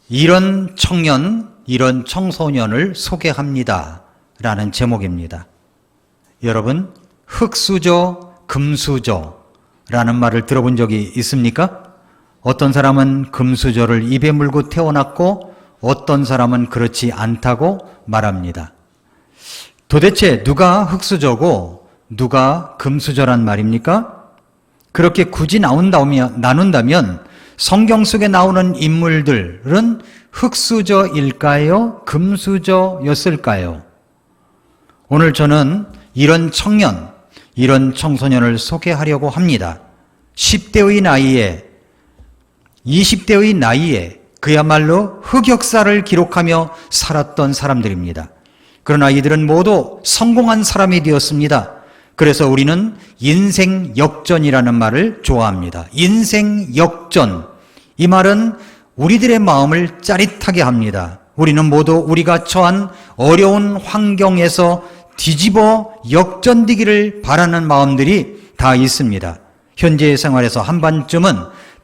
이런 청년, 이런 청소년을 소개합니다 라는 제목입니다. 여러분, 흙수저, 금수저 라는 말을 들어본 적이 있습니까? 어떤 사람은 금수저를 입에 물고 태어났고 어떤 사람은 그렇지 않다고 말합니다. 도대체 누가 흙수저고 누가 금수저란 말입니까? 그렇게 굳이 나눈다면 성경 속에 나오는 인물들은 흙수저일까요? 금수저였을까요? 오늘 저는 이런 청년, 이런 청소년을 소개하려고 합니다. 10대의 나이에, 20대의 나이에 그야말로 흑역사를 기록하며 살았던 사람들입니다. 그러나 이들은 모두 성공한 사람이 되었습니다. 그래서 우리는 인생 역전이라는 말을 좋아합니다. 인생 역전. 이 말은 우리들의 마음을 짜릿하게 합니다. 우리는 모두 우리가 처한 어려운 환경에서 뒤집어 역전되기를 바라는 마음들이 다 있습니다. 현재의 생활에서 한반쯤은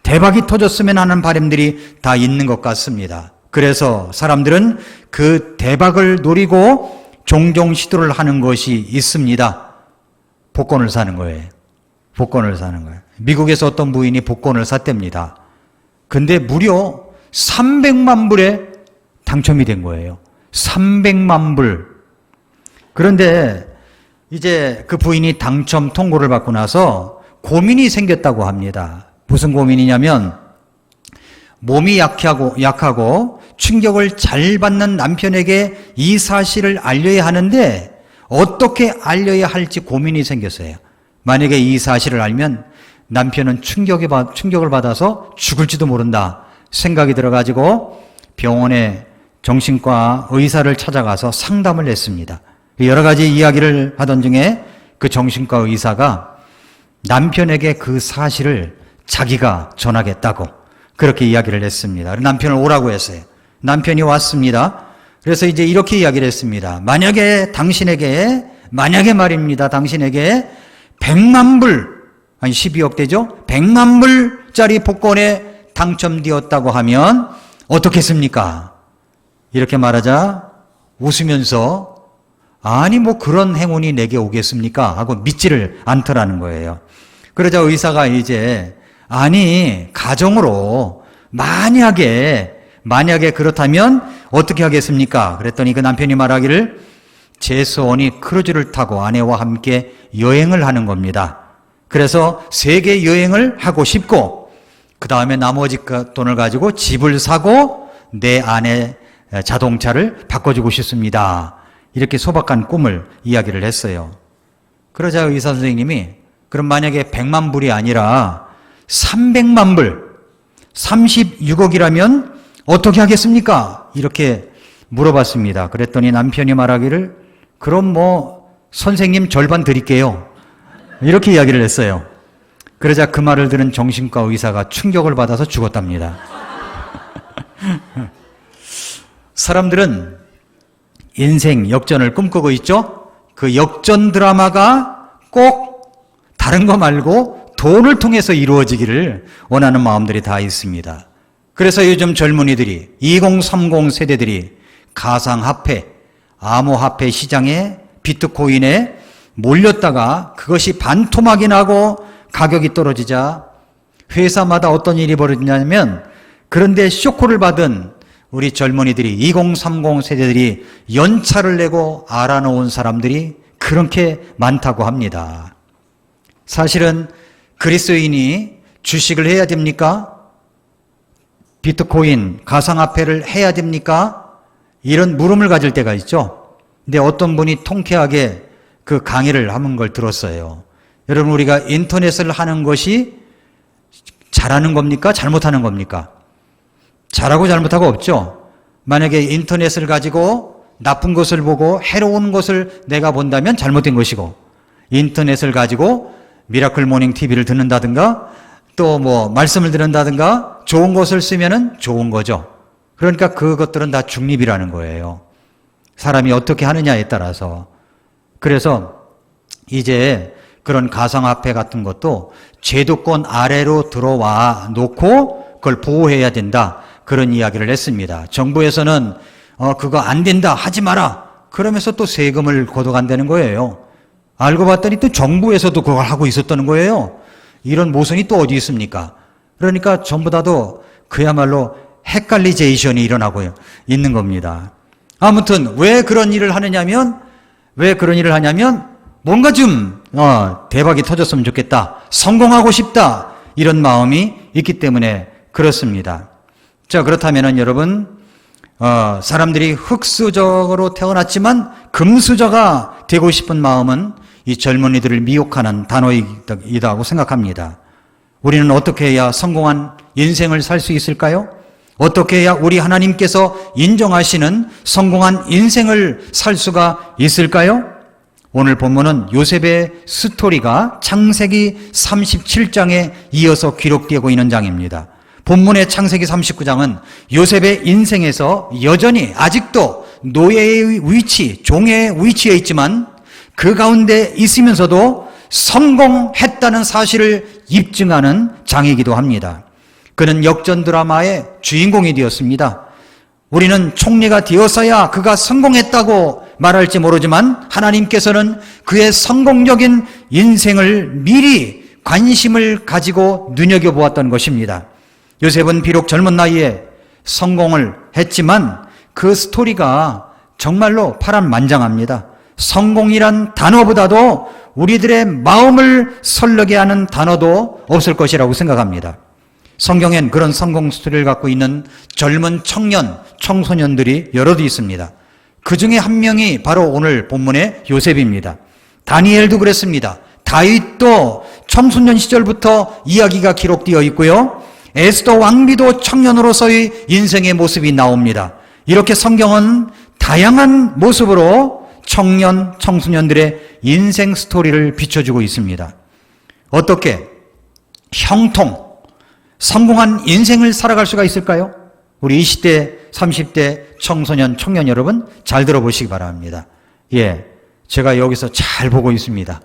대박이 터졌으면 하는 바람들이 다 있는 것 같습니다. 그래서 사람들은 그 대박을 노리고 종종 시도를 하는 것이 있습니다. 복권을 사는 거예요. 복권을 사는 거예요. 미국에서 어떤 부인이 복권을 샀답니다. 근데 무려 300만 불에 당첨이 된 거예요. 300만 불. 그런데 이제 그 부인이 당첨 통보를 받고 나서 고민이 생겼다고 합니다. 무슨 고민이냐면 몸이 약하고 충격을 잘 받는 남편에게 이 사실을 알려야 하는데 어떻게 알려야 할지 고민이 생겼어요. 만약에 이 사실을 알면 남편은 충격을 받아서 죽을지도 모른다 생각이 들어가지고 병원에 정신과 의사를 찾아가서 상담을 했습니다. 여러 가지 이야기를 하던 중에 그 정신과 의사가 남편에게 그 사실을 자기가 전하겠다고 그렇게 이야기를 했습니다. 남편을 오라고 했어요. 남편이 왔습니다. 그래서 이제 이렇게 이야기를 했습니다. 만약에 말입니다. 당신에게 100만 불, 한 12억 되죠? 100만 불짜리 복권에 당첨되었다고 하면 어떻겠습니까? 이렇게 말하자 웃으면서 아니 뭐 그런 행운이 내게 오겠습니까? 하고 믿지를 않더라는 거예요. 그러자 의사가 이제 아니 가정으로 만약에 그렇다면 어떻게 하겠습니까? 그랬더니 그 남편이 말하기를 제 소원이 크루즈를 타고 아내와 함께 여행을 하는 겁니다. 그래서 세계 여행을 하고 싶고 그 다음에 나머지 돈을 가지고 집을 사고 내 아내 자동차를 바꿔주고 싶습니다. 이렇게 소박한 꿈을 이야기를 했어요. 그러자 의사 선생님이 그럼 만약에 100만 불이 아니라 300만 불, 36억이라면 어떻게 하겠습니까? 이렇게 물어봤습니다. 그랬더니 남편이 말하기를 그럼 뭐 선생님 절반 드릴게요. 이렇게 이야기를 했어요. 그러자 그 말을 들은 정신과 의사가 충격을 받아서 죽었답니다. 사람들은 인생 역전을 꿈꾸고 있죠? 그 역전 드라마가 꼭 다른 거 말고 돈을 통해서 이루어지기를 원하는 마음들이 다 있습니다. 그래서 요즘 젊은이들이 2030 세대들이 가상화폐, 암호화폐 시장에 비트코인에 몰렸다가 그것이 반토막이 나고 가격이 떨어지자 회사마다 어떤 일이 벌어지냐면 그런데 쇼크를 받은 우리 젊은이들이 2030 세대들이 연차를 내고 알아놓은 사람들이 그렇게 많다고 합니다. 사실은 그리스도인이 주식을 해야 됩니까? 비트코인, 가상화폐를 해야 됩니까? 이런 물음을 가질 때가 있죠. 근데 어떤 분이 통쾌하게 그 강의를 하는 걸 들었어요. 여러분 우리가 인터넷을 하는 것이 잘하는 겁니까? 잘못하는 겁니까? 잘하고 잘못하고 없죠. 만약에 인터넷을 가지고 나쁜 것을 보고 해로운 것을 내가 본다면 잘못된 것이고 인터넷을 가지고 미라클 모닝 TV를 듣는다든가 또 뭐 말씀을 듣는다든가 좋은 것을 쓰면은 좋은 거죠. 그러니까 그것들은 다 중립이라는 거예요. 사람이 어떻게 하느냐에 따라서. 그래서 이제 그런 가상화폐 같은 것도 제도권 아래로 들어와 놓고 그걸 보호해야 된다. 그런 이야기를 했습니다. 정부에서는 그거 안 된다, 하지 마라. 그러면서 또 세금을 걷어간다는 거예요. 알고 봤더니 또 정부에서도 그걸 하고 있었다는 거예요. 이런 모순이 또 어디 있습니까? 그러니까 전부 다도 그야말로 헷갈리제이션이 일어나고 있는 겁니다. 아무튼 왜 그런 일을 하냐면 뭔가 좀 대박이 터졌으면 좋겠다, 성공하고 싶다, 이런 마음이 있기 때문에 그렇습니다. 자, 그렇다면은 여러분, 사람들이 흙수저로 태어났지만 금수저가 되고 싶은 마음은 이 젊은이들을 미혹하는 단어이다고 생각합니다. 우리는 어떻게 해야 성공한 인생을 살 수 있을까요? 어떻게 해야 우리 하나님께서 인정하시는 성공한 인생을 살 수가 있을까요? 오늘 본문은 요셉의 스토리가 창세기 37장에 이어서 기록되고 있는 장입니다. 본문의 창세기 39장은 요셉의 인생에서 여전히 아직도 노예의 위치, 종의 위치에 있지만 그 가운데 있으면서도 성공했다는 사실을 입증하는 장이기도 합니다. 그는 역전 드라마의 주인공이 되었습니다. 우리는 총리가 되었어야 그가 성공했다고 말할지 모르지만 하나님께서는 그의 성공적인 인생을 미리 관심을 가지고 눈여겨보았던 것입니다. 요셉은 비록 젊은 나이에 성공을 했지만 그 스토리가 정말로 파란만장합니다. 성공이란 단어보다도 우리들의 마음을 설레게 하는 단어도 없을 것이라고 생각합니다. 성경엔 그런 성공 스토리를 갖고 있는 젊은 청년, 청소년들이 여럿 있습니다. 그 중에 한 명이 바로 오늘 본문의 요셉입니다. 다니엘도 그랬습니다. 다윗도 청소년 시절부터 이야기가 기록되어 있고요. 에스더 왕비도 청년으로서의 인생의 모습이 나옵니다. 이렇게 성경은 다양한 모습으로 청년, 청소년들의 인생 스토리를 비춰주고 있습니다. 어떻게 형통, 성공한 인생을 살아갈 수가 있을까요? 우리 20대, 30대 청소년, 청년 여러분 잘 들어보시기 바랍니다. 예, 제가 여기서 잘 보고 있습니다.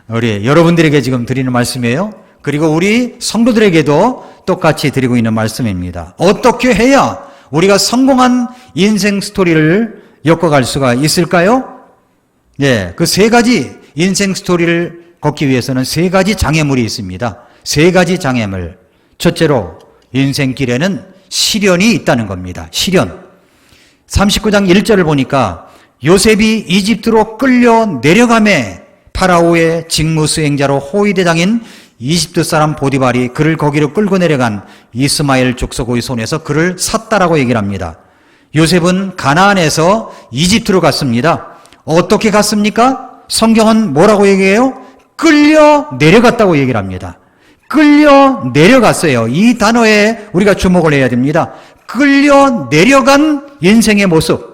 우리 여러분들에게 지금 드리는 말씀이에요. 그리고 우리 성도들에게도 똑같이 드리고 있는 말씀입니다. 어떻게 해야 우리가 성공한 인생 스토리를 엮어갈 수가 있을까요? 예, 그 세 가지 인생 스토리를 걷기 위해서는 세 가지 장애물이 있습니다. 세 가지 장애물. 첫째로 인생길에는 시련이 있다는 겁니다. 시련. 39장 1절을 보니까 요셉이 이집트로 끌려 내려가매 파라오의 직무 수행자로 호위대장인 이집트 사람 보디발이 그를 거기로 끌고 내려간 이스마엘 족속의 손에서 그를 샀다라고 얘기를 합니다. 요셉은 가나안에서 이집트로 갔습니다. 어떻게 갔습니까? 성경은 뭐라고 얘기해요? 끌려 내려갔다고 얘기를 합니다. 끌려 내려갔어요. 이 단어에 우리가 주목을 해야 됩니다. 끌려 내려간 인생의 모습.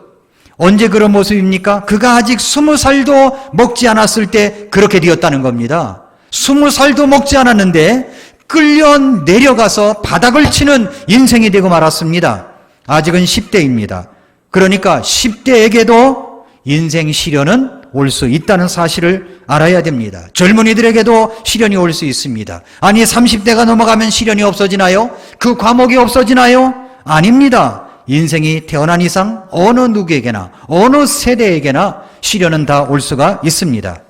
언제 그런 모습입니까? 그가 아직 20살도 먹지 않았을 때 그렇게 되었다는 겁니다. 20살도 먹지 않았는데 끌려 내려가서 바닥을 치는 인생이 되고 말았습니다. 아직은 10대입니다. 그러니까 10대에게도 인생 시련은 올 수 있다는 사실을 알아야 됩니다. 젊은이들에게도 시련이 올 수 있습니다. 아니 30대가 넘어가면 시련이 없어지나요? 그 과목이 없어지나요? 아닙니다. 인생이 태어난 이상 어느 누구에게나 어느 세대에게나 시련은 다 올 수가 있습니다.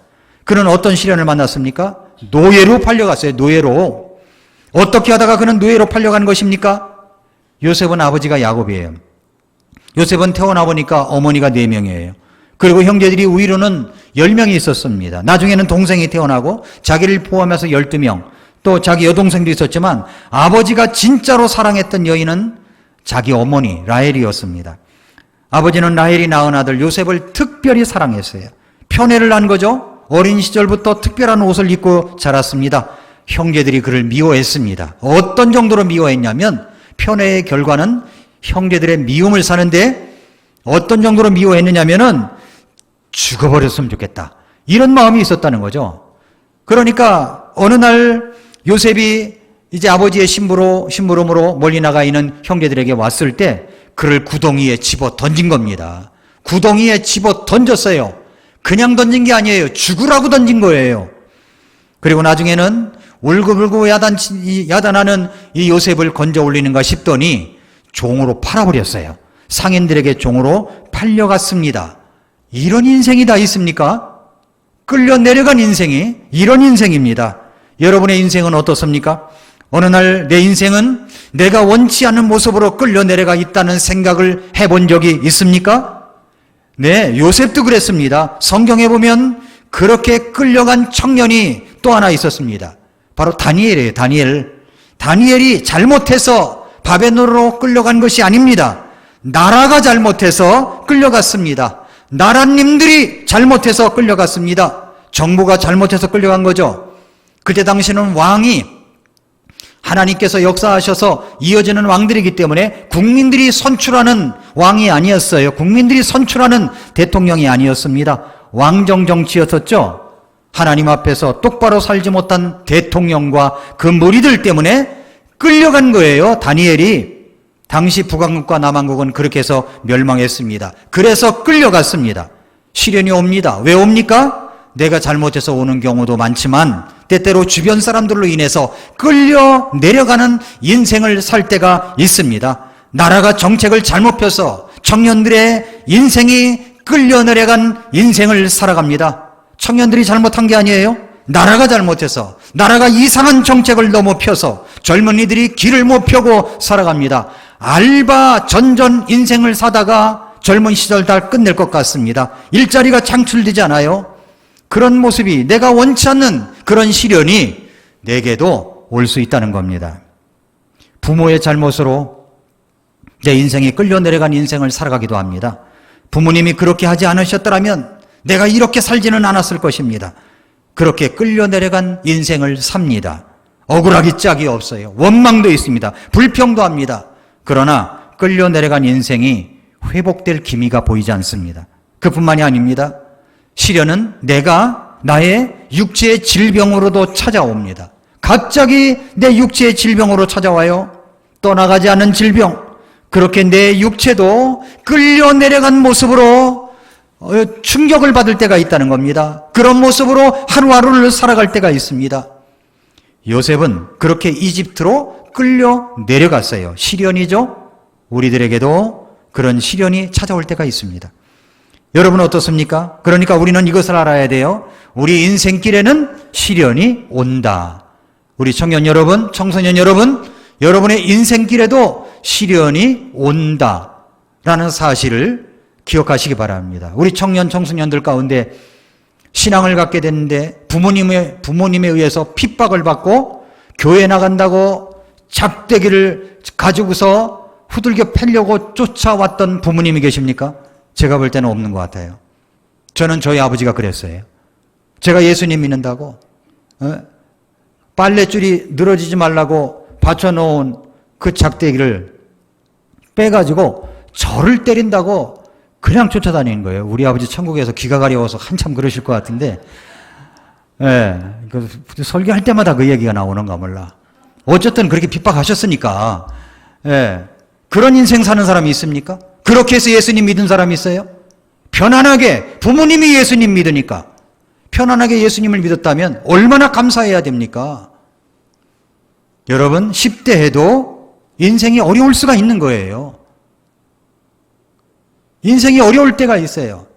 그는 어떤 시련을 만났습니까? 노예로 팔려갔어요. 노예로. 어떻게 하다가 그는 노예로 팔려간 것입니까? 요셉은 아버지가 야곱이에요. 요셉은 태어나 보니까 어머니가 4명이에요. 그리고 형제들이 위로는 10명이 있었습니다. 나중에는 동생이 태어나고 자기를 포함해서 12명, 또 자기 여동생도 있었지만 아버지가 진짜로 사랑했던 여인은 자기 어머니 라헬이었습니다. 아버지는 라헬이 낳은 아들 요셉을 특별히 사랑했어요. 편애를 한 거죠. 어린 시절부터 특별한 옷을 입고 자랐습니다. 형제들이 그를 미워했습니다. 어떤 정도로 미워했냐면 편애의 결과는 형제들의 미움을 사는데 어떤 정도로 미워했느냐면은 죽어버렸으면 좋겠다. 이런 마음이 있었다는 거죠. 그러니까 어느 날 요셉이 이제 아버지의 심부름으로 멀리 나가 있는 형제들에게 왔을 때 그를 구덩이에 집어 던진 겁니다. 구덩이에 집어 던졌어요. 그냥 던진 게 아니에요. 죽으라고 던진 거예요. 그리고 나중에는 울고불고 야단하는 이 요셉을 건져 올리는가 싶더니 종으로 팔아버렸어요. 상인들에게 종으로 팔려갔습니다. 이런 인생이 다 있습니까? 끌려 내려간 인생이 이런 인생입니다. 여러분의 인생은 어떻습니까? 어느 날 내 인생은 내가 원치 않는 모습으로 끌려 내려가 있다는 생각을 해본 적이 있습니까? 네, 요셉도 그랬습니다. 성경에 보면 그렇게 끌려간 청년이 또 하나 있었습니다. 바로 다니엘이에요. 다니엘이 잘못해서 바벨론으로 끌려간 것이 아닙니다. 나라가 잘못해서 끌려갔습니다. 나라님들이 잘못해서 끌려갔습니다. 정부가 잘못해서 끌려간 거죠. 그때 당시는 왕이 하나님께서 역사하셔서 이어지는 왕들이기 때문에 국민들이 선출하는 왕이 아니었어요. 국민들이 선출하는 대통령이 아니었습니다. 왕정 정치였었죠. 하나님 앞에서 똑바로 살지 못한 대통령과 그 무리들 때문에 끌려간 거예요. 다니엘이. 당시 북왕국과 남왕국은 그렇게 해서 멸망했습니다. 그래서 끌려갔습니다. 시련이 옵니다. 왜 옵니까? 내가 잘못해서 오는 경우도 많지만 때때로 주변 사람들로 인해서 끌려 내려가는 인생을 살 때가 있습니다. 나라가 정책을 잘못 펴서 청년들의 인생이 끌려 내려간 인생을 살아갑니다. 청년들이 잘못한 게 아니에요. 나라가 잘못해서, 나라가 이상한 정책을 너무 펴서 젊은이들이 길을 못 펴고 살아갑니다. 알바 전전 인생을 사다가 젊은 시절 다 끝낼 것 같습니다. 일자리가 창출되지 않아요. 그런 모습이, 내가 원치 않는 그런 시련이 내게도 올 수 있다는 겁니다. 부모의 잘못으로 내 인생이 끌려 내려간 인생을 살아가기도 합니다. 부모님이 그렇게 하지 않으셨더라면 내가 이렇게 살지는 않았을 것입니다. 그렇게 끌려 내려간 인생을 삽니다. 억울하기 짝이 없어요. 원망도 있습니다. 불평도 합니다. 그러나 끌려 내려간 인생이 회복될 기미가 보이지 않습니다. 그뿐만이 아닙니다. 시련은 내가 나의 육체의 질병으로도 찾아옵니다. 갑자기 내 육체의 질병으로 찾아와요. 떠나가지 않은 질병. 그렇게 내 육체도 끌려 내려간 모습으로 충격을 받을 때가 있다는 겁니다. 그런 모습으로 하루하루를 살아갈 때가 있습니다. 요셉은 그렇게 이집트로 끌려 내려갔어요. 시련이죠? 우리들에게도 그런 시련이 찾아올 때가 있습니다. 여러분 어떻습니까? 그러니까 우리는 이것을 알아야 돼요. 우리 인생길에는 시련이 온다. 우리 청년 여러분, 청소년 여러분, 여러분의 인생길에도 시련이 온다라는 사실을 기억하시기 바랍니다. 우리 청년, 청소년들 가운데 신앙을 갖게 됐는데 부모님에 의해서 핍박을 받고 교회 나간다고 작대기를 가지고서 후들겨 패려고 쫓아왔던 부모님이 계십니까? 제가 볼 때는 없는 것 같아요. 저는 저희 아버지가 그랬어요. 제가 예수님 믿는다고 빨랫줄이 늘어지지 말라고 받쳐놓은 그 작대기를 빼가지고 저를 때린다고 그냥 쫓아다니는 거예요. 우리 아버지 천국에서 귀가 가려워서 한참 그러실 것 같은데, 설교할 때마다 그 얘기가 나오는가 몰라. 어쨌든 그렇게 핍박하셨으니까, 그런 인생 사는 사람이 있습니까? 그렇게 해서 예수님 믿은 사람이 있어요? 편안하게, 부모님이 예수님 믿으니까, 편안하게 예수님을 믿었다면 얼마나 감사해야 됩니까? 여러분, 10대 해도 인생이 어려울 수가 있는 거예요. 인생이 어려울 때가 있어요.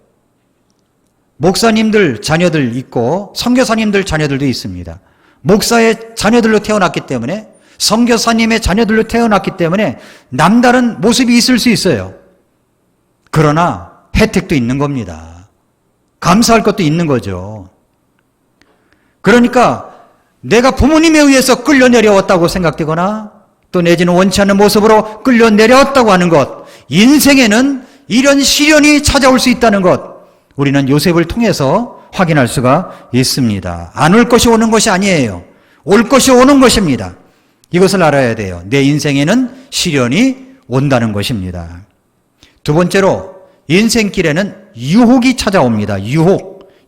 목사님들 자녀들 있고 선교사님들 자녀들도 있습니다. 목사의 자녀들로 태어났기 때문에, 선교사님의 자녀들로 태어났기 때문에 남다른 모습이 있을 수 있어요. 그러나 혜택도 있는 겁니다. 감사할 것도 있는 거죠. 그러니까 내가 부모님에 의해서 끌려 내려왔다고 생각되거나 또 내지는 원치 않는 모습으로 끌려 내려왔다고 하는 것, 인생에는 이런 시련이 찾아올 수 있다는 것, 우리는 요셉을 통해서 확인할 수가 있습니다. 안 올 것이 오는 것이 아니에요. 올 것이 오는 것입니다. 이것을 알아야 돼요. 내 인생에는 시련이 온다는 것입니다. 두 번째로 인생길에는 유혹이 찾아옵니다.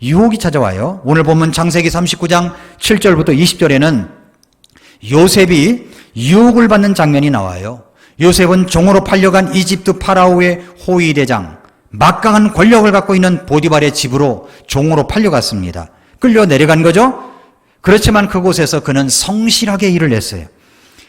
유혹이 찾아와요. 오늘 본문 창세기 39장 7절부터 20절에는 요셉이 유혹을 받는 장면이 나와요. 요셉은 종으로 팔려간 이집트 파라오의 호위대장, 막강한 권력을 갖고 있는 보디발의 집으로 종으로 팔려갔습니다. 끌려 내려간 거죠. 그렇지만 그곳에서 그는 성실하게 일을 했어요.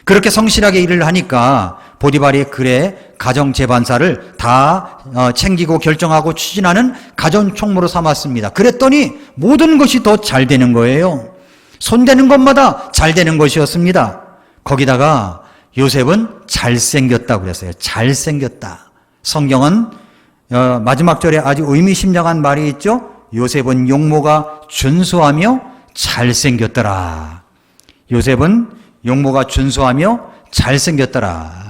그렇게 성실하게 일을 하니까 보디발이 그래 가정 재반사를 다 챙기고 결정하고 추진하는 가정 총무로 삼았습니다. 그랬더니 모든 것이 더 잘 되는 거예요. 손대는 것마다 잘 되는 것이었습니다. 거기다가 요셉은 잘생겼다고 그랬어요. 잘생겼다. 성경은 마지막 절에 아주 의미심장한 말이 있죠. 요셉은 용모가 준수하며 잘생겼더라. 요셉은 용모가 준수하며 잘생겼더라.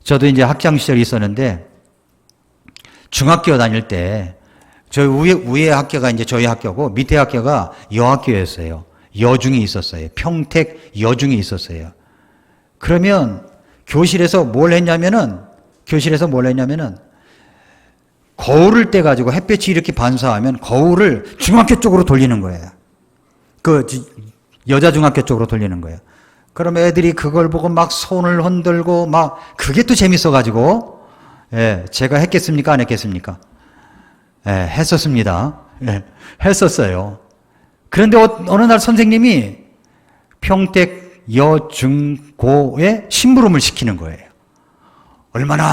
저도 이제 학창시절이 있었는데 중학교 다닐 때 저희 위에 학교가 이제 저희 학교고 밑에 학교가 여학교였어요. 여중이 있었어요. 평택 여중이 있었어요. 그러면 교실에서 뭘 했냐면은 거울을 떼가지고 햇볕이 이렇게 반사하면 거울을 중학교 쪽으로 돌리는 거예요. 그 여자 중학교 쪽으로 돌리는 거예요. 그럼 애들이 그걸 보고 막 손을 흔들고 막 그게 또 재밌어가지고 제가 했겠습니까? 안 했겠습니까? 했었습니다. 했었어요. 그런데 어느 날 선생님이 평택 여중고에 심부름을 시키는 거예요. 얼마나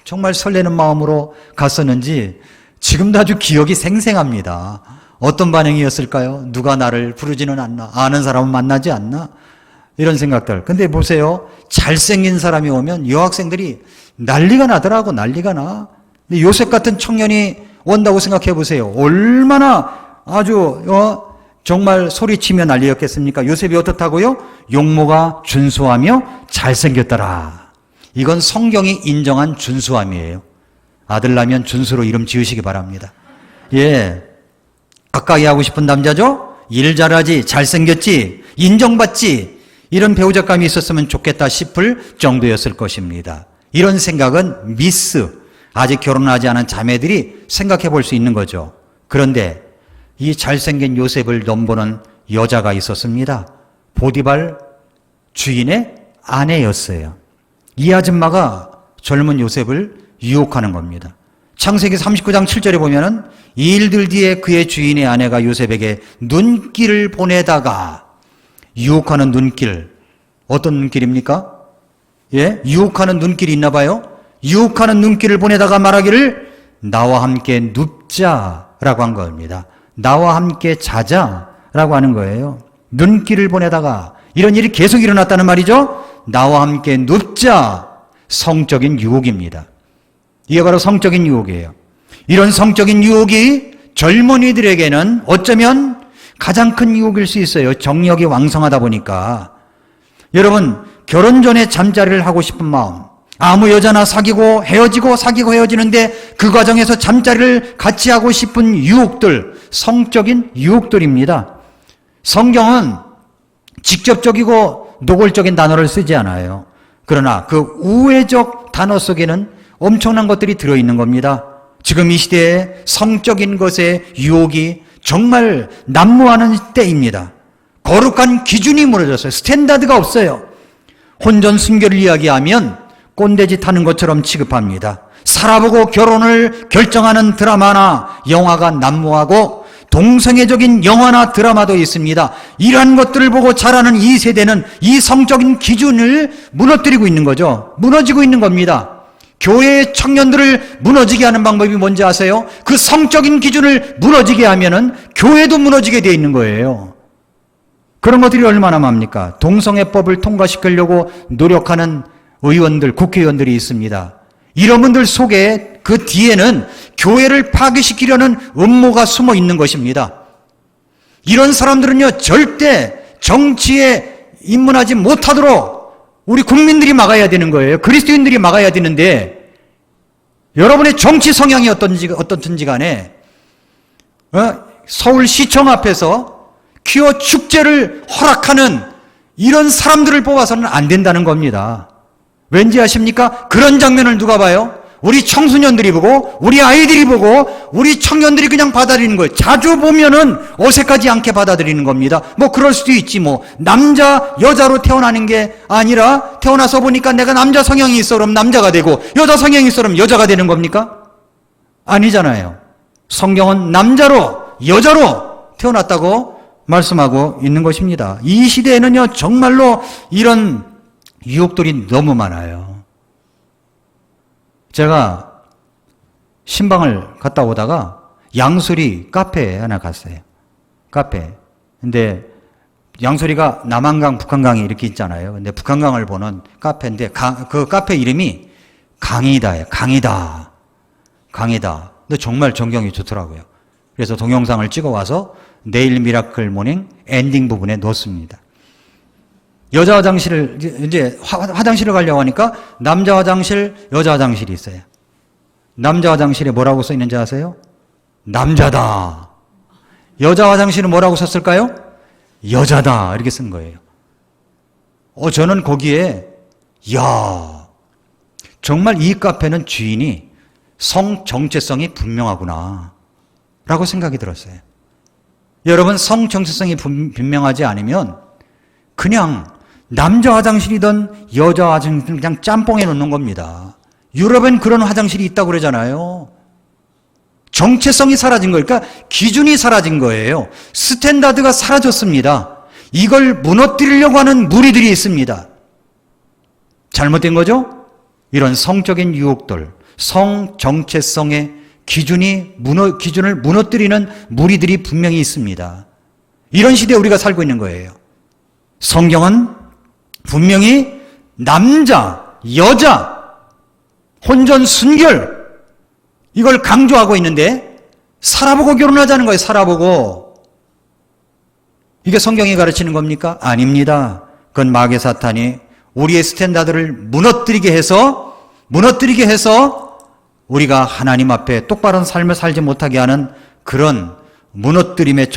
정말 설레는 마음으로 갔었는지 지금도 아주 기억이 생생합니다. 어떤 반응이었을까요? 누가 나를 부르지는 않나? 아는 사람은 만나지 않나? 이런 생각들. 근데 보세요. 잘생긴 사람이 오면 여학생들이 난리가 나더라고. 난리가 나. 요셉 같은 청년이 온다고 생각해 보세요. 얼마나 아주 정말 소리치며 난리였겠습니까? 요셉이 어떻다고요? 용모가 준수하며 잘생겼더라. 이건 성경이 인정한 준수함이에요. 아들 나면 준수로 이름 지으시기 바랍니다. 가까이 하고 싶은 남자죠? 일 잘하지, 잘생겼지, 인정받지, 이런 배우자감이 있었으면 좋겠다 싶을 정도였을 것입니다. 이런 생각은 아직 결혼하지 않은 자매들이 생각해 볼 수 있는 거죠. 그런데 이 잘생긴 요셉을 넘보는 여자가 있었습니다. 보디발 주인의 아내였어요. 이 아줌마가 젊은 요셉을 유혹하는 겁니다. 창세기 39장 7절에 보면은 이 일들 뒤에 그의 주인의 아내가 요셉에게 눈길을 보내다가, 유혹하는 눈길, 어떤 눈길입니까? 유혹하는 눈길이 있나 봐요. 유혹하는 눈길을 보내다가 말하기를 나와 함께 눕자라고 한 겁니다. 나와 함께 자자라고 하는 거예요. 눈길을 보내다가 이런 일이 계속 일어났다는 말이죠. 나와 함께 눕자. 성적인 유혹입니다. 이게 바로 성적인 유혹이에요. 이런 성적인 유혹이 젊은이들에게는 어쩌면 가장 큰 유혹일 수 있어요. 정력이 왕성하다 보니까. 여러분, 결혼 전에 잠자리를 하고 싶은 마음, 아무 여자나 사귀고 헤어지는데 그 과정에서 잠자리를 같이 하고 싶은 유혹들, 성적인 유혹들입니다. 성경은 직접적이고 노골적인 단어를 쓰지 않아요. 그러나 그 우회적 단어 속에는 엄청난 것들이 들어있는 겁니다. 지금 이 시대에 성적인 것의 유혹이 정말 난무하는 때입니다. 거룩한 기준이 무너졌어요. 스탠다드가 없어요. 혼전 순결을 이야기하면 꼰대짓 하는 것처럼 취급합니다. 살아보고 결혼을 결정하는 드라마나 영화가 난무하고 동성애적인 영화나 드라마도 있습니다. 이러한 것들을 보고 자라는 이 세대는 이 성적인 기준을 무너뜨리고 있는 거죠. 무너지고 있는 겁니다. 교회의 청년들을 무너지게 하는 방법이 뭔지 아세요? 그 성적인 기준을 무너지게 하면은 교회도 무너지게 되어 있는 거예요. 그런 것들이 얼마나 많습니까? 동성애법을 통과시키려고 노력하는 의원들, 국회의원들이 있습니다. 이런 분들 속에 그 뒤에는 교회를 파괴시키려는 음모가 숨어 있는 것입니다. 이런 사람들은요, 절대 정치에 입문하지 못하도록 우리 국민들이 막아야 되는 거예요. 그리스도인들이 막아야 되는데, 여러분의 정치 성향이 어떻든지 간에 서울시청 앞에서 퀴어 축제를 허락하는 이런 사람들을 뽑아서는 안 된다는 겁니다. 왠지 아십니까? 그런 장면을 누가 봐요? 우리 청소년들이 보고, 우리 아이들이 보고, 우리 청년들이 그냥 받아들이는 거예요. 자주 보면은 어색하지 않게 받아들이는 겁니다. 뭐 그럴 수도 있지 뭐. 남자, 여자로 태어나는 게 아니라 태어나서 보니까 내가 남자 성향이 있어 그럼 남자가 되고 여자 성향이 있어 그럼 여자가 되는 겁니까? 아니잖아요. 성경은 남자로, 여자로 태어났다고 말씀하고 있는 것입니다. 이 시대에는요, 정말로 이런 유혹들이 너무 많아요. 제가 신방을 갔다 오다가 양수리 카페에 하나 갔어요. 카페. 근데 양수리가 남한강, 북한강이 이렇게 있잖아요. 근데 북한강을 보는 카페인데 그 카페 이름이 강이다예요. 강이다. 강이다. 근데 정말 전경이 좋더라고요. 그래서 동영상을 찍어와서 내일 미라클 모닝 엔딩 부분에 넣습니다. 여자 화장실을 이제 화장실을 가려고 하니까 남자 화장실, 여자 화장실이 있어요. 남자 화장실에 뭐라고 써 있는지 아세요? 남자다. 여자 화장실은 뭐라고 썼을까요? 여자다. 이렇게 쓴 거예요. 저는 거기에 야, 정말 이 카페는 주인이 성 정체성이 분명하구나 라고 생각이 들었어요. 여러분, 성 정체성이 분명하지 않으면 그냥 남자 화장실이든 여자 화장실이든 그냥 짬뽕에 놓는 겁니다. 유럽엔 그런 화장실이 있다고 그러잖아요. 정체성이 사라진 거예요. 그러니까 기준이 사라진 거예요. 스탠다드가 사라졌습니다. 이걸 무너뜨리려고 하는 무리들이 있습니다. 잘못된 거죠? 이런 성적인 유혹들, 성 정체성의 기준을 무너뜨리는 무리들이 분명히 있습니다. 이런 시대에 우리가 살고 있는 거예요. 성경은 분명히 남자, 여자, 혼전, 순결 이걸 강조하고 있는데 살아보고 결혼하자는 거예요. 살아보고. 이게 성경이 가르치는 겁니까? 아닙니다. 그건 마귀 사탄이 우리의 스탠다드를 무너뜨리게 해서 우리가 하나님 앞에 똑바른 삶을 살지 못하게 하는 그런 무너뜨림의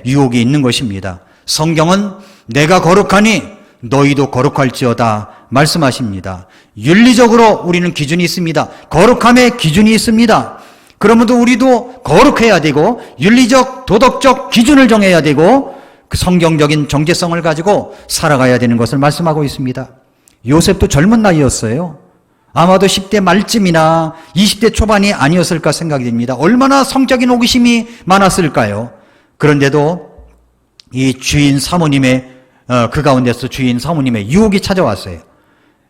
유혹이 있는 것입니다. 성경은 내가 거룩하니 너희도 거룩할지어다 말씀하십니다. 윤리적으로 우리는 기준이 있습니다. 거룩함의 기준이 있습니다. 그러면도 우리도 거룩해야 되고 윤리적, 도덕적 기준을 정해야 되고 그 성경적인 정체성을 가지고 살아가야 되는 것을 말씀하고 있습니다. 요셉도 젊은 나이였어요. 아마도 10대 말쯤이나 20대 초반이 아니었을까 생각이 됩니다. 얼마나 성적인 호기심이 많았을까요? 그런데도 이 주인 사모님의 그 가운데서 주인 사모님의 유혹이 찾아왔어요.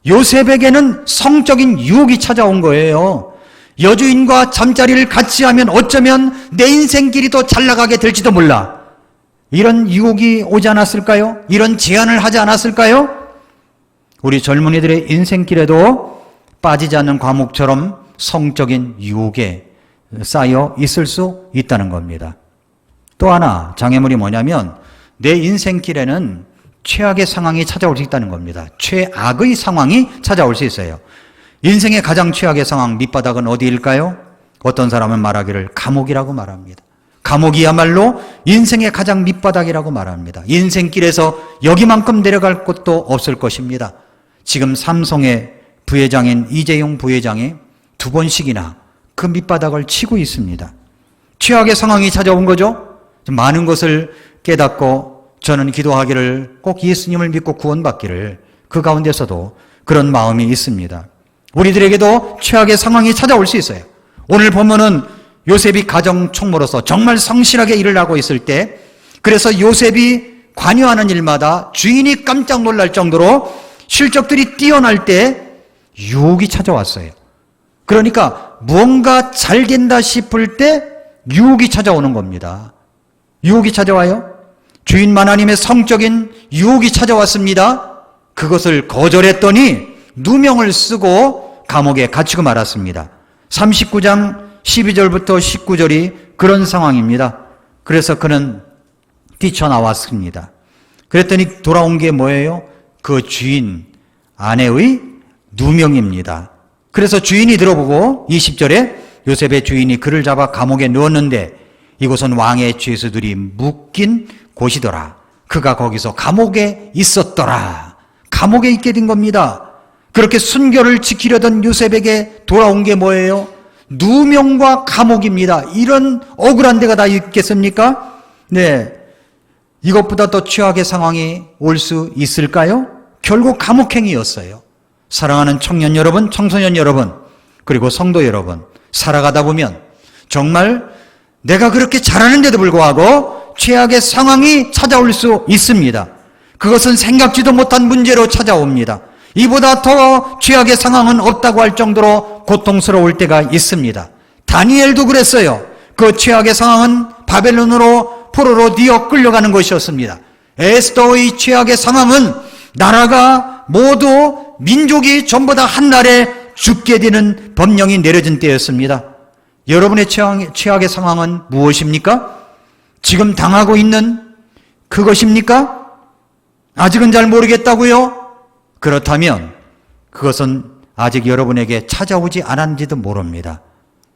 요셉에게는 성적인 유혹이 찾아온 거예요. 여주인과 잠자리를 같이 하면 어쩌면 내 인생길이 더 잘 나가게 될지도 몰라. 이런 유혹이 오지 않았을까요? 이런 제안을 하지 않았을까요? 우리 젊은이들의 인생길에도 빠지지 않는 과목처럼 성적인 유혹에 쌓여 있을 수 있다는 겁니다. 또 하나 장애물이 뭐냐면 내 인생길에는 최악의 상황이 찾아올 수 있다는 겁니다. 최악의 상황이 찾아올 수 있어요. 인생의 가장 최악의 상황 밑바닥은 어디일까요? 어떤 사람은 말하기를 감옥이라고 말합니다. 감옥이야말로 인생의 가장 밑바닥이라고 말합니다. 인생길에서 여기만큼 내려갈 곳도 없을 것입니다. 지금 삼성의 부회장인 이재용 부회장이 2번씩이나 그 밑바닥을 치고 있습니다. 최악의 상황이 찾아온 거죠. 많은 것을 깨닫고 저는 기도하기를 꼭 예수님을 믿고 구원받기를 그 가운데서도 그런 마음이 있습니다. 우리들에게도 최악의 상황이 찾아올 수 있어요. 오늘 보면은 요셉이 가정 총무로서 정말 성실하게 일을 하고 있을 때 그래서 요셉이 관여하는 일마다 주인이 깜짝 놀랄 정도로 실적들이 뛰어날 때 유혹이 찾아왔어요. 그러니까 무언가 잘 된다 싶을 때 유혹이 찾아오는 겁니다. 유혹이 찾아와요. 주인 하나님의 성적인 유혹이 찾아왔습니다. 그것을 거절했더니 누명을 쓰고 감옥에 갇히고 말았습니다. 39장 12절부터 19절이 그런 상황입니다. 그래서 그는 뛰쳐나왔습니다. 그랬더니 돌아온 게 뭐예요? 그 주인 아내의 누명입니다. 그래서 주인이 들어보고 20절에 요셉의 주인이 그를 잡아 감옥에 넣었는데 이곳은 왕의 죄수들이 묶인 곳이더라. 그가 거기서 감옥에 있었더라. 감옥에 있게 된 겁니다. 그렇게 순결을 지키려던 요셉에게 돌아온 게 뭐예요? 누명과 감옥입니다. 이런 억울한 데가 다 있겠습니까? 네. 이것보다 더 최악의 상황이 올 수 있을까요? 결국 감옥행이었어요. 사랑하는 청년 여러분, 청소년 여러분, 그리고 성도 여러분, 살아가다 보면 정말 내가 그렇게 잘하는데도 불구하고 최악의 상황이 찾아올 수 있습니다. 그것은 생각지도 못한 문제로 찾아옵니다. 이보다 더 최악의 상황은 없다고 할 정도로 고통스러울 때가 있습니다. 다니엘도 그랬어요. 그 최악의 상황은 바벨론으로 포로로 뒤어 끌려가는 것이었습니다. 에스더의 최악의 상황은 나라가 모두 민족이 전부 다 한날에 죽게 되는 법령이 내려진 때였습니다. 여러분의 최악의 상황은 무엇입니까? 지금 당하고 있는 그것입니까? 아직은 잘 모르겠다고요? 그렇다면 그것은 아직 여러분에게 찾아오지 않았는지도 모릅니다.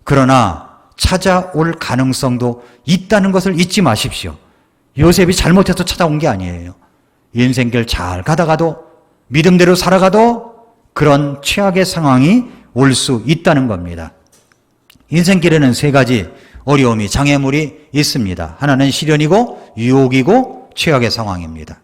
그러나 찾아올 가능성도 있다는 것을 잊지 마십시오. 요셉이 잘못해서 찾아온 게 아니에요. 인생길 잘 가다가도 믿음대로 살아가도 그런 최악의 상황이 올 수 있다는 겁니다. 인생길에는 세 가지 어려움이, 장애물이 있습니다. 하나는 시련이고 유혹이고 최악의 상황입니다.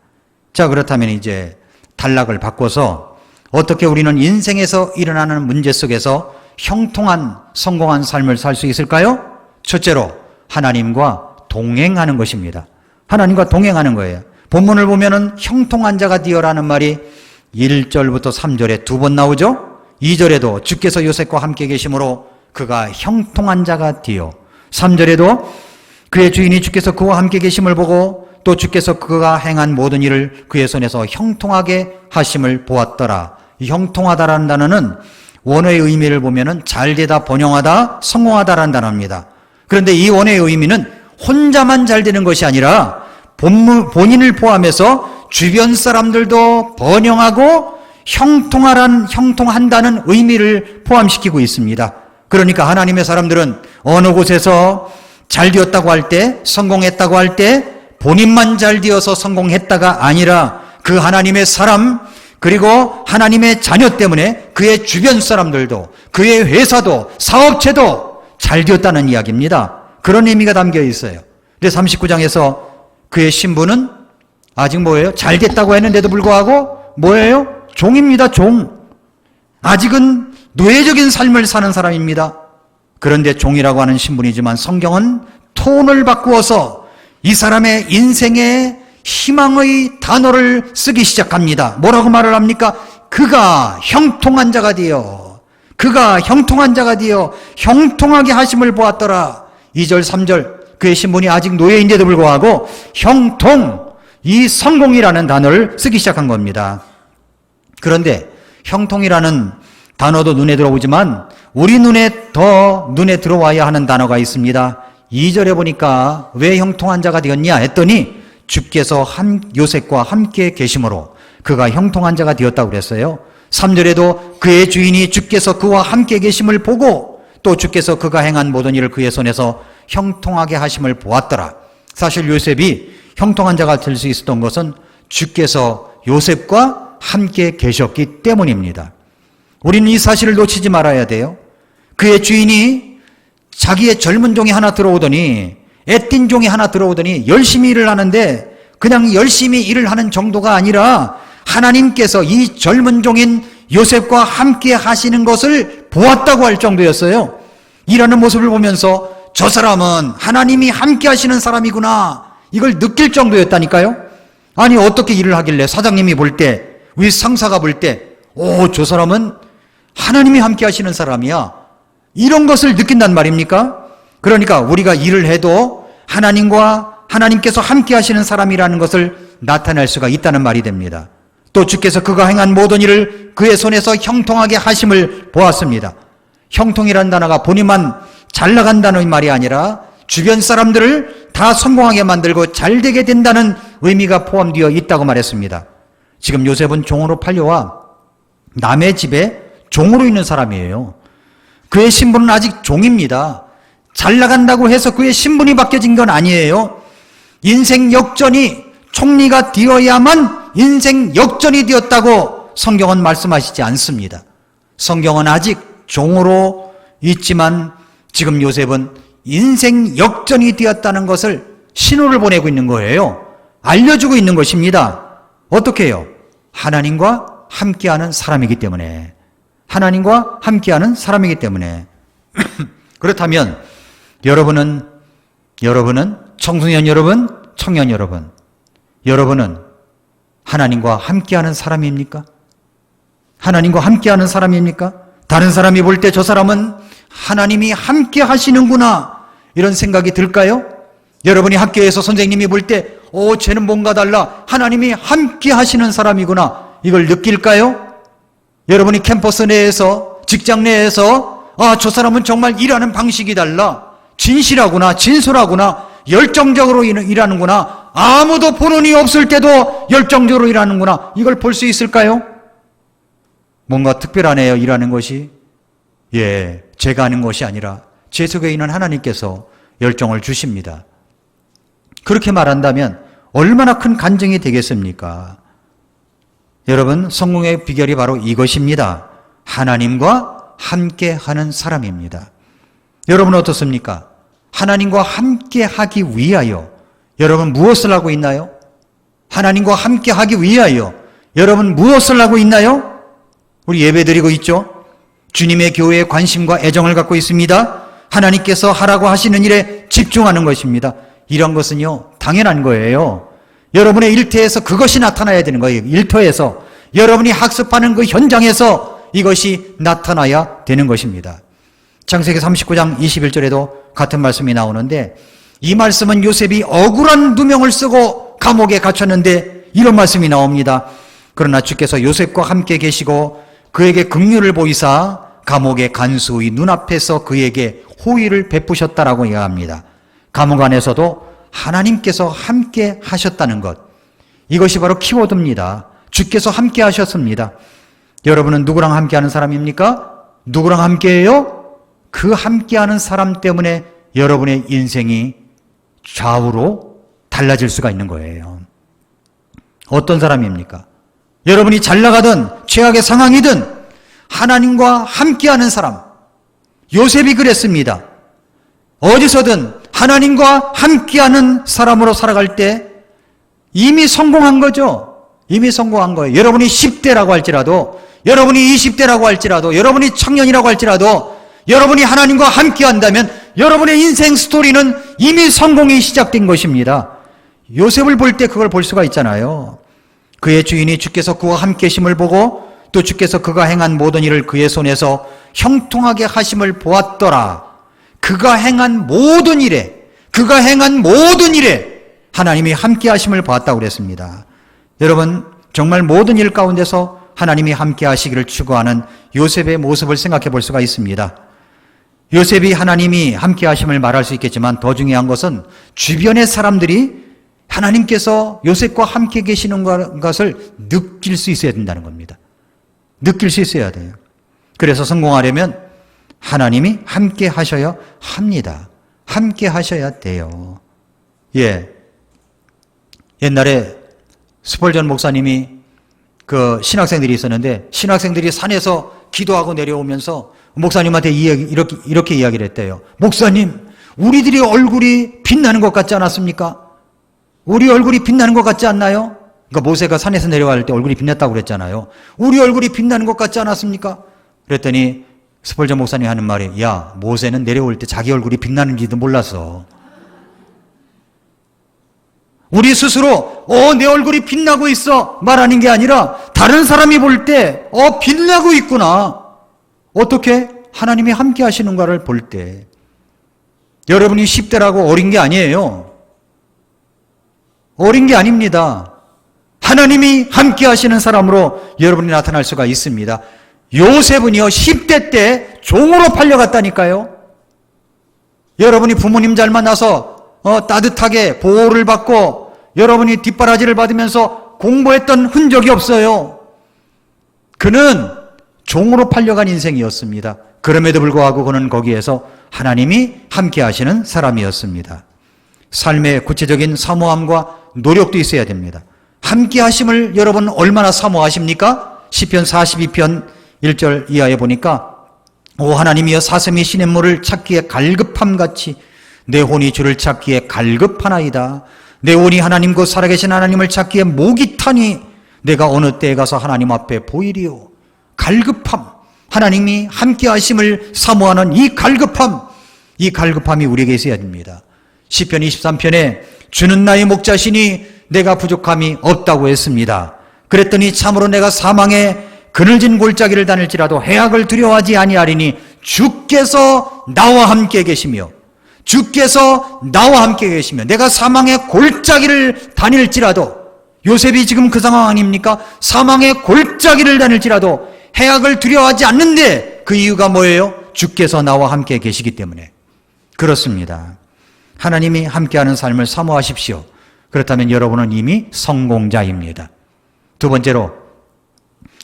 자, 그렇다면 이제 단락을 바꿔서 어떻게 우리는 인생에서 일어나는 문제 속에서 형통한 성공한 삶을 살 수 있을까요? 첫째로 하나님과 동행하는 것입니다. 하나님과 동행하는 거예요. 본문을 보면은 형통한 자가 되어라는 말이 1절부터 3절에 2번 나오죠. 2절에도 주께서 요셉과 함께 계심으로 그가 형통한 자가 되어, 3절에도 그의 주인이 주께서 그와 함께 계심을 보고 또 주께서 그가 행한 모든 일을 그의 손에서 형통하게 하심을 보았더라. 이 형통하다라는 단어는 원어의 의미를 보면은 잘되다, 번영하다, 성공하다라는 단어입니다. 그런데 이 원어의 의미는 혼자만 잘 되는 것이 아니라 본인을 포함해서 주변 사람들도 번영하고 형통한다는 의미를 포함시키고 있습니다. 그러니까 하나님의 사람들은 어느 곳에서 잘 되었다고 할 때, 성공했다고 할 때 본인만 잘 되어서 성공했다가 아니라 그 하나님의 사람, 그리고 하나님의 자녀 때문에 그의 주변 사람들도, 그의 회사도, 사업체도 잘 되었다는 이야기입니다. 그런 의미가 담겨 있어요. 근데 39장에서 그의 신분은 아직 뭐예요? 잘 됐다고 했는데도 불구하고 뭐예요? 종입니다. 종. 아직은 노예적인 삶을 사는 사람입니다. 그런데 종이라고 하는 신분이지만 성경은 톤을 바꾸어서 이 사람의 인생의 희망의 단어를 쓰기 시작합니다. 뭐라고 말을 합니까? 그가 형통한 자가 되어, 그가 형통한 자가 되어 형통하게 하심을 보았더라. 2절 3절 그의 신분이 아직 노예인데도 불구하고 형통, 이 성공이라는 단어를 쓰기 시작한 겁니다. 그런데 형통이라는 단어도 눈에 들어오지만 우리 눈에 더 눈에 들어와야 하는 단어가 있습니다. 2절에 보니까 왜 형통한 자가 되었냐 했더니 주께서 요셉과 함께 계심으로 그가 형통한 자가 되었다고 그랬어요. 3절에도 그의 주인이 주께서 그와 함께 계심을 보고 또 주께서 그가 행한 모든 일을 그의 손에서 형통하게 하심을 보았더라. 사실 요셉이 형통한 자가 될 수 있었던 것은 주께서 요셉과 함께 계셨기 때문입니다. 우리는 이 사실을 놓치지 말아야 돼요. 그의 주인이 자기의 젊은 종이 하나 들어오더니, 애띤 종이 하나 들어오더니 열심히 일을 하는데 그냥 열심히 일을 하는 정도가 아니라 하나님께서 이 젊은 종인 요셉과 함께 하시는 것을 보았다고 할 정도였어요. 일하는 모습을 보면서 저 사람은 하나님이 함께 하시는 사람이구나, 이걸 느낄 정도였다니까요. 아니 어떻게 일을 하길래 사장님이 볼 때, 우리 상사가 볼 때 저 사람은 하나님이 함께 하시는 사람이야, 이런 것을 느낀단 말입니까? 그러니까 우리가 일을 해도 하나님께서 함께 하시는 사람이라는 것을 나타낼 수가 있다는 말이 됩니다. 또 주께서 그가 행한 모든 일을 그의 손에서 형통하게 하심을 보았습니다. 형통이라는 단어가 본인만 잘 나간다는 말이 아니라 주변 사람들을 다 성공하게 만들고 잘 되게 된다는 의미가 포함되어 있다고 말했습니다. 지금 요셉은 종으로 팔려와 남의 집에 종으로 있는 사람이에요. 그의 신분은 아직 종입니다. 잘 나간다고 해서 그의 신분이 바뀌어진 건 아니에요. 인생 역전이 총리가 되어야만 인생 역전이 되었다고 성경은 말씀하시지 않습니다. 성경은 아직 종으로 있지만 지금 요셉은 인생 역전이 되었다는 것을 신호를 보내고 있는 거예요. 알려주고 있는 것입니다. 어떻게 해요? 하나님과 함께하는 사람이기 때문에. 하나님과 함께하는 사람이기 때문에. 그렇다면 여러분은 청소년 여러분, 청년 여러분은 하나님과 함께하는 사람입니까? 하나님과 함께하는 사람입니까? 다른 사람이 볼 때 저 사람은 하나님이 함께 하시는구나 이런 생각이 들까요? 여러분이 학교에서 선생님이 볼 때 쟤는 뭔가 달라, 하나님이 함께 하시는 사람이구나 이걸 느낄까요? 여러분이 캠퍼스 내에서, 직장 내에서 저 사람은 정말 일하는 방식이 달라, 진실하구나, 진솔하구나, 열정적으로 일하는구나, 아무도 보는 이 없을 때도 열정적으로 일하는구나, 이걸 볼 수 있을까요? 뭔가 특별하네요, 일하는 것이. 예, 제가 하는 것이 아니라 제 속에 있는 하나님께서 열정을 주십니다. 그렇게 말한다면 얼마나 큰 간증이 되겠습니까? 여러분, 성공의 비결이 바로 이것입니다. 하나님과 함께 하는 사람입니다. 여러분은 어떻습니까? 하나님과 함께 하기 위하여 여러분 무엇을 하고 있나요? 하나님과 함께 하기 위하여 여러분 무엇을 하고 있나요? 우리 예배드리고 있죠? 주님의 교회에 관심과 애정을 갖고 있습니다. 하나님께서 하라고 하시는 일에 집중하는 것입니다. 이런 것은요, 당연한 거예요. 여러분의 일터에서 그것이 나타나야 되는 거예요. 일터에서 여러분이 학습하는 그 현장에서 이것이 나타나야 되는 것입니다. 창세기 39장 21절에도 같은 말씀이 나오는데, 이 말씀은 요셉이 억울한 누명을 쓰고 감옥에 갇혔는데 이런 말씀이 나옵니다. 그러나 주께서 요셉과 함께 계시고 그에게 긍휼을 보이사 감옥의 간수의 눈앞에서 그에게 호의를 베푸셨다라고 이야기합니다. 감옥 안에서도 하나님께서 함께 하셨다는 것, 이것이 바로 키워드입니다. 주께서 함께 하셨습니다. 여러분은 누구랑 함께하는 사람입니까? 누구랑 함께해요? 그 함께하는 사람 때문에 여러분의 인생이 좌우로 달라질 수가 있는 거예요. 어떤 사람입니까? 여러분이 잘 나가든 최악의 상황이든 하나님과 함께하는 사람. 요셉이 그랬습니다. 어디서든 하나님과 함께하는 사람으로 살아갈 때 이미 성공한 거죠. 이미 성공한 거예요. 여러분이 10대라고 할지라도, 여러분이 20대라고 할지라도, 여러분이 청년이라고 할지라도, 여러분이 하나님과 함께한다면 여러분의 인생 스토리는 이미 성공이 시작된 것입니다. 요셉을 볼 때 그걸 볼 수가 있잖아요. 그의 주인이 주께서 그와 함께 하심을 보고 또 주께서 그가 행한 모든 일을 그의 손에서 형통하게 하심을 보았더라. 그가 행한 모든 일에 하나님이 함께 하심을 보았다고 그랬습니다. 여러분, 정말 모든 일 가운데서 하나님이 함께 하시기를 추구하는 요셉의 모습을 생각해 볼 수가 있습니다. 요셉이 하나님이 함께 하심을 말할 수 있겠지만 더 중요한 것은 주변의 사람들이 하나님께서 요셉과 함께 계시는 것을 느낄 수 있어야 된다는 겁니다. 느낄 수 있어야 돼요. 그래서 성공하려면 하나님이 함께 하셔야 합니다. 함께 하셔야 돼요. 예. 옛날에 스펄전 목사님이 그 신학생들이 있었는데, 신학생들이 산에서 기도하고 내려오면서 목사님한테 이렇게 이야기를 했대요. 목사님, 우리들이 얼굴이 빛나는 것 같지 않았습니까? 우리 얼굴이 빛나는 것 같지 않나요? 그러니까 모세가 산에서 내려갈 때 얼굴이 빛났다고 그랬잖아요. 우리 얼굴이 빛나는 것 같지 않았습니까? 그랬더니 스펄전 목사님이 하는 말이, 야, 모세는 내려올 때 자기 얼굴이 빛나는지도 몰랐어. 우리 스스로 내 얼굴이 빛나고 있어 말하는 게 아니라 다른 사람이 볼 때 빛나고 있구나. 어떻게? 하나님이 함께 하시는가를 볼 때. 여러분이 10대라고 어린 게 아니에요. 어린 게 아닙니다. 하나님이 함께 하시는 사람으로 여러분이 나타날 수가 있습니다. 요셉은요, 10대 때 종으로 팔려갔다니까요. 여러분이 부모님 잘 만나서 따뜻하게 보호를 받고 여러분이 뒷바라지를 받으면서 공부했던 흔적이 없어요. 그는 종으로 팔려간 인생이었습니다. 그럼에도 불구하고 그는 거기에서 하나님이 함께 하시는 사람이었습니다. 삶의 구체적인 사모함과 노력도 있어야 됩니다. 함께 하심을 여러분 얼마나 사모하십니까? 시편 42편 1절 이하에 보니까, 오 하나님이여, 사슴이 시냇물을 찾기에 갈급함같이 내 혼이 주를 찾기에 갈급하나이다. 내 혼이 하나님 곧 살아계신 하나님을 찾기에 목이 타니 내가 어느 때에 가서 하나님 앞에 보이리요. 갈급함, 하나님이 함께 하심을 사모하는 이 갈급함이 우리에게 있어야 됩니다. 시편 23편에 주는 나의 목자시니 내가 부족함이 없다고 했습니다. 그랬더니 참으로 내가 사망의 그늘진 골짜기를 다닐지라도 해악을 두려워하지 아니하리니 주께서 나와 함께 계시며 주께서 나와 함께 계시며 내가 사망의 골짜기를 다닐지라도 요셉이 지금 그 상황 아닙니까? 사망의 골짜기를 다닐지라도 해악을 두려워하지 않는데 그 이유가 뭐예요? 주께서 나와 함께 계시기 때문에. 그렇습니다. 하나님이 함께하는 삶을 사모하십시오. 그렇다면 여러분은 이미 성공자입니다. 두 번째로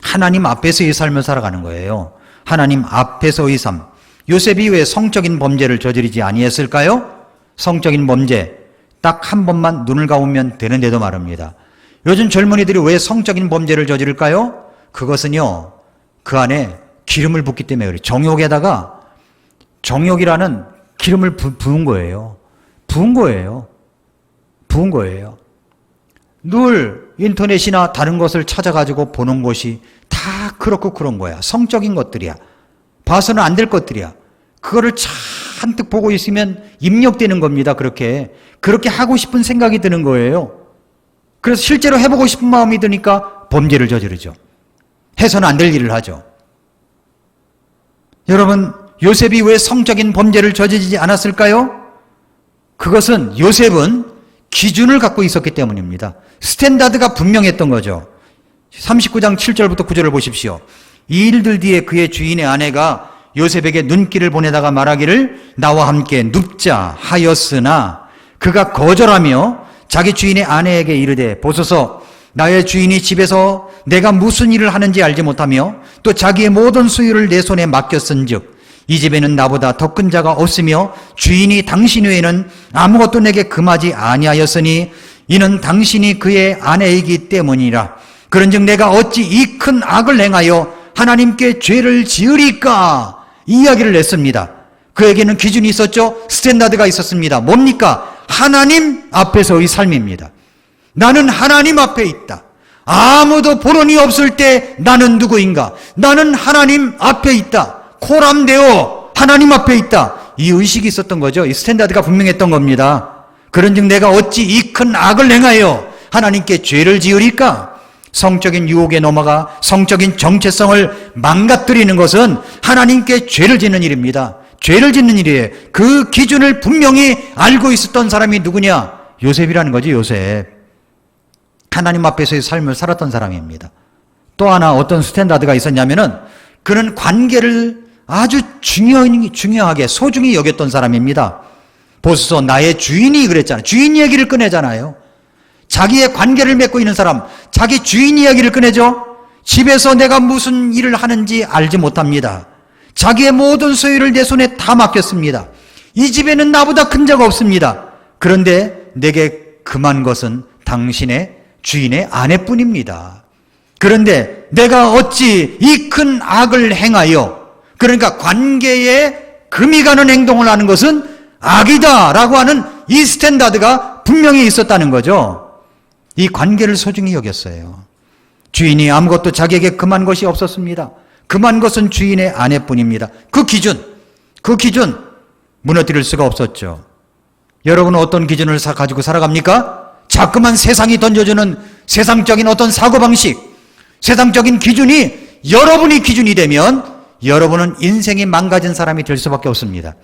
하나님 앞에서의 삶을 살아가는 거예요. 하나님 앞에서의 삶. 요셉이 왜 성적인 범죄를 저지르지 아니했을까요? 성적인 범죄 딱 한 번만 눈을 감으면 되는데도 말입니다. 요즘 젊은이들이 왜 성적인 범죄를 저지를까요? 그것은요, 그 안에 기름을 붓기 때문에 그래요. 정욕이라는 기름을 부은 거예요. 부은 거예요. 늘 인터넷이나 다른 것을 찾아가지고 보는 것이 다 그렇고 그런 거야. 성적인 것들이야. 봐서는 안 될 것들이야. 그거를 잔뜩 보고 있으면 입력되는 겁니다. 그렇게 하고 싶은 생각이 드는 거예요. 그래서 실제로 해보고 싶은 마음이 드니까 범죄를 저지르죠. 해서는 안 될 일을 하죠. 여러분, 요셉이 왜 성적인 범죄를 저지르지 않았을까요? 그것은 요셉은 기준을 갖고 있었기 때문입니다. 스탠다드가 분명했던 거죠. 39장 7절부터 9절을 보십시오. 이 일들 뒤에 그의 주인의 아내가 요셉에게 눈길을 보내다가 말하기를 나와 함께 눕자 하였으나 그가 거절하며 자기 주인의 아내에게 이르되 보소서 나의 주인이 집에서 내가 무슨 일을 하는지 알지 못하며 또 자기의 모든 소유를 내 손에 맡겼은즉 이 집에는 나보다 더 큰 자가 없으며 주인이 당신 외에는 아무것도 내게 금하지 아니하였으니 이는 당신이 그의 아내이기 때문이라. 그런즉 내가 어찌 이 큰 악을 행하여 하나님께 죄를 지으리까? 이 이야기를 냈습니다. 그에게는 기준이 있었죠. 스탠다드가 있었습니다. 뭡니까? 하나님 앞에서의 삶입니다. 나는 하나님 앞에 있다. 아무도 보론이 없을 때 나는 누구인가? 나는 하나님 앞에 있다. 코람데오 하나님 앞에 있다. 이 의식이 있었던 거죠. 이 스탠다드가 분명했던 겁니다. 그런즉 내가 어찌 이 큰 악을 행하여 하나님께 죄를 지으리까? 성적인 유혹에 넘어가 성적인 정체성을 망가뜨리는 것은 하나님께 죄를 짓는 일입니다. 죄를 짓는 일이에요. 그 기준을 분명히 알고 있었던 사람이 누구냐? 요셉이라는 거죠. 요셉. 하나님 앞에서의 삶을 살았던 사람입니다. 또 하나 어떤 스탠다드가 있었냐면은 그는 관계를 아주 중요하게 소중히 여겼던 사람입니다. 보소서 나의 주인이 그랬잖아요. 주인 얘기를 꺼내잖아요. 자기의 관계를 맺고 있는 사람, 자기 주인 이야기를 꺼내죠. 집에서 내가 무슨 일을 하는지 알지 못합니다. 자기의 모든 소유를 내 손에 다 맡겼습니다. 이 집에는 나보다 큰 자가 없습니다. 그런데 내게 금한 것은 당신의 주인의 아내뿐입니다. 그런데 내가 어찌 이 큰 악을 행하여, 그러니까 관계에 금이 가는 행동을 하는 것은 악이다라고 하는 이 스탠다드가 분명히 있었다는 거죠. 이 관계를 소중히 여겼어요. 주인이 아무것도 자기에게 금한 것이 없었습니다. 금한 것은 주인의 아내뿐입니다. 그 기준 무너뜨릴 수가 없었죠. 여러분은 어떤 기준을 가지고 살아갑니까? 자꾸만 세상이 던져주는 세상적인 어떤 사고방식, 세상적인 기준이 여러분이 기준이 되면 여러분은 인생이 망가진 사람이 될 수밖에 없습니다.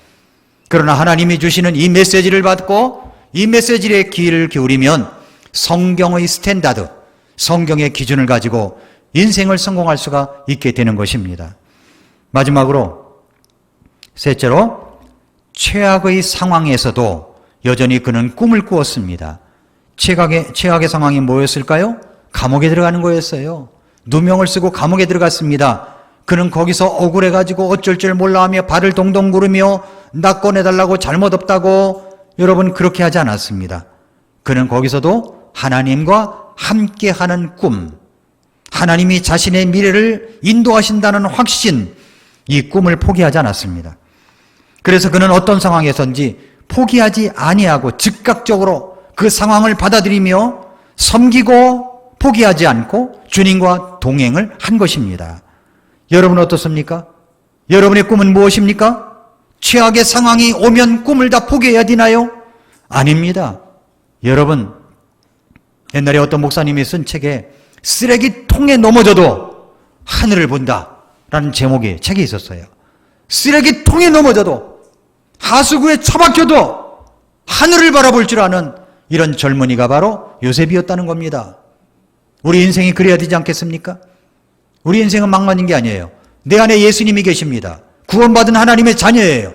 그러나 하나님이 주시는 이 메시지를 받고 이 메시지에 귀를 기울이면 성경의 스탠다드, 성경의 기준을 가지고 인생을 성공할 수가 있게 되는 것입니다. 마지막으로 셋째로 최악의 상황에서도 여전히 그는 꿈을 꾸었습니다. 최악의 상황이 뭐였을까요? 감옥에 들어가는 거였어요. 누명을 쓰고 감옥에 들어갔습니다. 그는 거기서 억울해가지고 어쩔 줄 몰라하며 발을 동동 구르며 나 꺼내달라고 잘못 없다고 여러분 그렇게 하지 않았습니다. 그는 거기서도 하나님과 함께하는 꿈, 하나님이 자신의 미래를 인도하신다는 확신, 이 꿈을 포기하지 않았습니다. 그래서 그는 어떤 상황에서인지 포기하지 아니하고 즉각적으로 그 상황을 받아들이며 섬기고 포기하지 않고 주님과 동행을 한 것입니다. 여러분 어떻습니까? 여러분의 꿈은 무엇입니까? 최악의 상황이 오면 꿈을 다 포기해야 되나요? 아닙니다. 여러분, 옛날에 어떤 목사님이 쓴 책에 쓰레기통에 넘어져도 하늘을 본다라는 제목의 책이 있었어요. 쓰레기통에 넘어져도 하수구에 처박혀도 하늘을 바라볼 줄 아는 이런 젊은이가 바로 요셉이었다는 겁니다. 우리 인생이 그래야 되지 않겠습니까? 우리 인생은 막말인 게 아니에요. 내 안에 예수님이 계십니다. 구원받은 하나님의 자녀예요.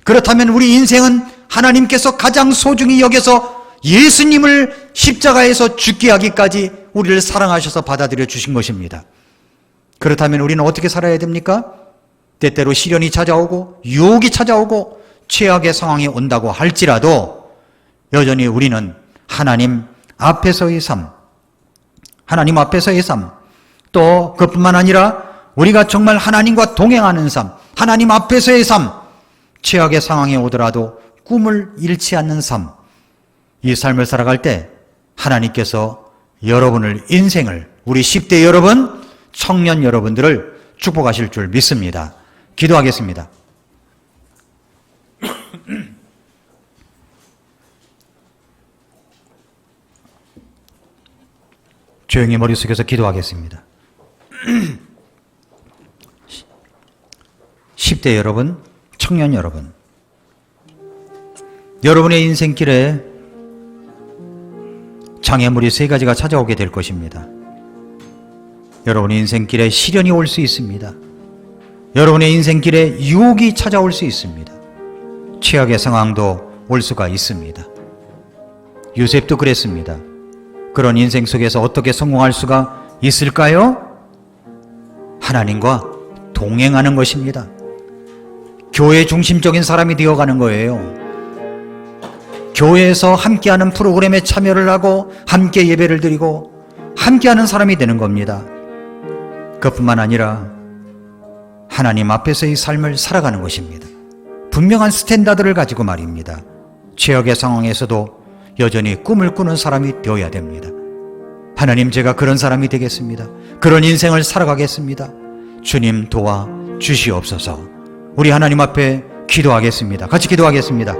그렇다면 우리 인생은 하나님께서 가장 소중히 여겨서 예수님을 십자가에서 죽게 하기까지 우리를 사랑하셔서 받아들여 주신 것입니다. 그렇다면 우리는 어떻게 살아야 됩니까? 때때로 시련이 찾아오고 유혹이 찾아오고 최악의 상황이 온다고 할지라도 여전히 우리는 하나님 앞에서의 삶, 하나님 앞에서의 삶, 또 그뿐만 아니라 우리가 정말 하나님과 동행하는 삶, 하나님 앞에서의 삶, 최악의 상황이 오더라도 꿈을 잃지 않는 삶, 이 삶을 살아갈 때 하나님께서 여러분을, 인생을, 우리 10대 여러분, 청년 여러분들을 축복하실 줄 믿습니다. 기도하겠습니다. 조용히 머릿속에서 기도하겠습니다. 10대 여러분, 청년 여러분, 여러분의 인생길에 장애물이 3가지가 찾아오게 될 것입니다. 여러분의 인생길에 시련이 올 수 있습니다. 여러분의 인생길에 유혹이 찾아올 수 있습니다. 최악의 상황도 올 수가 있습니다. 요셉도 그랬습니다. 그런 인생 속에서 어떻게 성공할 수가 있을까요? 하나님과 동행하는 것입니다. 교회 중심적인 사람이 되어가는 거예요. 교회에서 함께하는 프로그램에 참여를 하고 함께 예배를 드리고 함께하는 사람이 되는 겁니다. 그뿐만 아니라 하나님 앞에서의 삶을 살아가는 것입니다. 분명한 스탠다드를 가지고 말입니다. 최악의 상황에서도 여전히 꿈을 꾸는 사람이 되어야 됩니다. 하나님, 제가 그런 사람이 되겠습니다. 그런 인생을 살아가겠습니다. 주님 도와 주시옵소서. 우리 하나님 앞에 기도하겠습니다. 같이 기도하겠습니다.